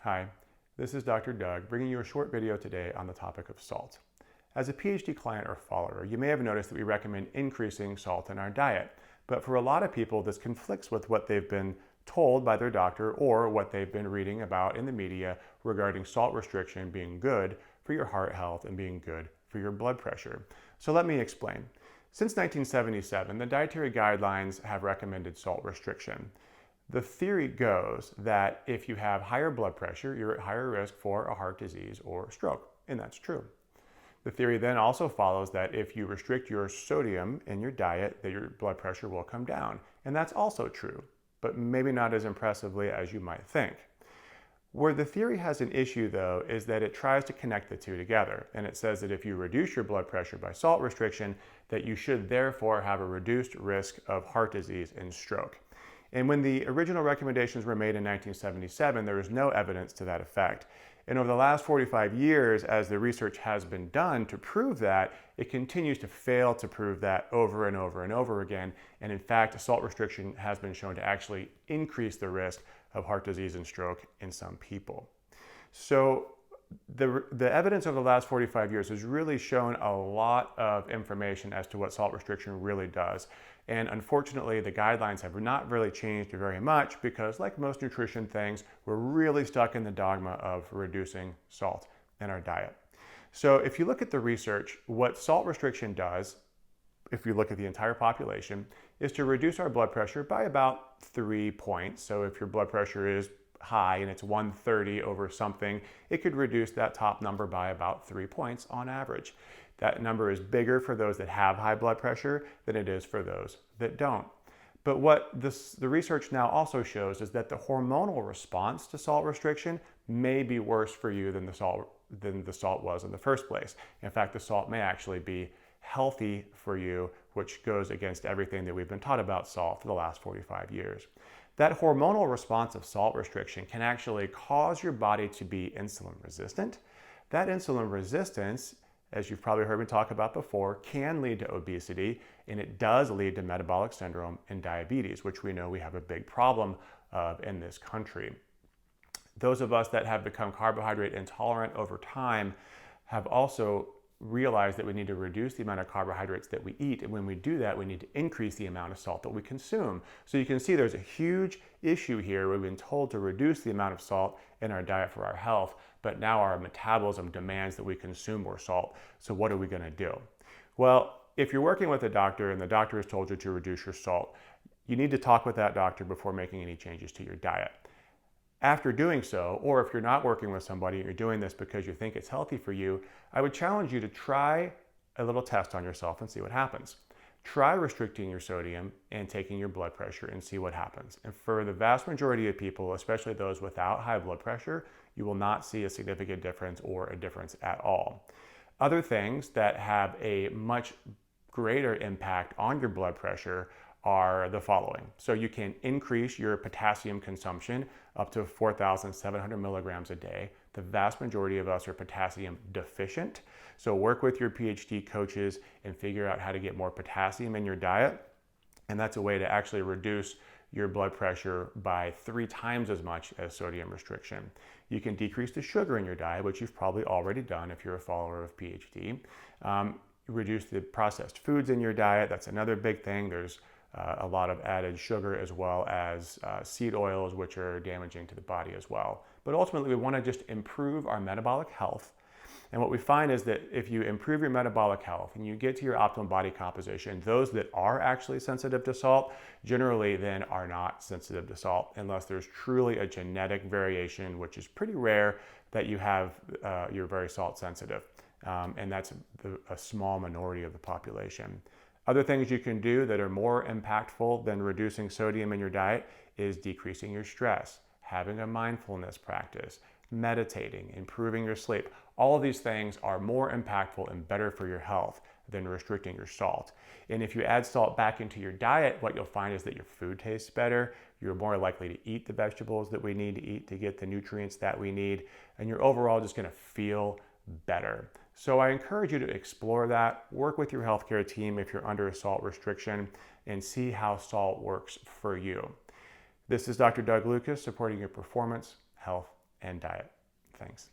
Hi, this is Dr. Doug bringing you a short video today on the topic of salt. As a PhD client or follower, you may have noticed that we recommend increasing salt in our diet, but for a lot of people this conflicts with what they've been told by their doctor or what they've been reading about in the media regarding salt restriction being good for your heart health and being good for your blood pressure. So let me explain. Since 1977, the dietary guidelines have recommended salt restriction. The theory goes that if you have higher blood pressure, you're at higher risk for a heart disease or stroke, and that's true. The theory then also follows that if you restrict your sodium in your diet, that your blood pressure will come down, and that's also true, but maybe not as impressively as you might think. Where the theory has an issue, though, is that it tries to connect the two together, and it says that if you reduce your blood pressure by salt restriction, that you should therefore have a reduced risk of heart disease and stroke. And when the original recommendations were made in 1977, there was no evidence to that effect. And over the last 45 years, as the research has been done to prove that, it continues to fail to prove that over and over and over again. And in fact, salt restriction has been shown to actually increase the risk of heart disease and stroke in some people. So the evidence over the last 45 years has really shown a lot of information as to what salt restriction really does. And unfortunately, the guidelines have not really changed very much because, like most nutrition things, we're really stuck in the dogma of reducing salt in our diet. So if you look at the research, what salt restriction does, if you look at the entire population, is to reduce our blood pressure by about 3 points. So if your blood pressure is high and it's 130 over something, it could reduce that top number by about 3 points on average. That number is bigger for those that have high blood pressure than it is for those that don't. But what the research now also shows is that the hormonal response to salt restriction may be worse for you than the salt was in the first place. In fact, the salt may actually be healthy for you, which goes against everything that we've been taught about salt for the last 45 years. That hormonal response of salt restriction can actually cause your body to be insulin resistant. That insulin resistance, as you've probably heard me talk about before, can lead to obesity, and it does lead to metabolic syndrome and diabetes, which we know we have a big problem of in this country. Those of us that have become carbohydrate intolerant over time have also realize that we need to reduce the amount of carbohydrates that we eat. And when we do that, we need to increase the amount of salt that we consume. So you can see there's a huge issue here. We've been told to reduce the amount of salt in our diet for our health, but now our metabolism demands that we consume more salt. So what are we going to do? Well, if you're working with a doctor and the doctor has told you to reduce your salt, you need to talk with that doctor before making any changes to your diet. After doing so, or if you're not working with somebody and you're doing this because you think it's healthy for you, I would challenge you to try a little test on yourself and see what happens. Try restricting your sodium and taking your blood pressure and see what happens. And for the vast majority of people, especially those without high blood pressure, you will not see a significant difference or a difference at all. Other things that have a much greater impact on your blood pressure are the following. So you can increase your potassium consumption up to 4,700 milligrams a day. The vast majority of us are potassium deficient. So work with your PhD coaches and figure out how to get more potassium in your diet. And that's a way to actually reduce your blood pressure by 3 times as much as sodium restriction. You can decrease the sugar in your diet, which you've probably already done if you're a follower of PhD. Reduce the processed foods in your diet. That's another big thing. There's a lot of added sugar as well as seed oils, which are damaging to the body as well. But ultimately, we want to just improve our metabolic health. And what we find is that if you improve your metabolic health and you get to your optimal body composition, those that are actually sensitive to salt generally then are not sensitive to salt unless there's truly a genetic variation, which is pretty rare, that you have, you're very salt sensitive. And that's a small minority of the population. Other things you can do that are more impactful than reducing sodium in your diet is decreasing your stress, having a mindfulness practice, meditating, improving your sleep. All of these things are more impactful and better for your health than restricting your salt. And if you add salt back into your diet, what you'll find is that your food tastes better, you're more likely to eat the vegetables that we need to eat to get the nutrients that we need, and you're overall just going to feel better. So I encourage you to explore that, work with your healthcare team if you're under a salt restriction, and see how salt works for you. This is Dr. Doug Lucas, supporting your performance, health, and diet. Thanks.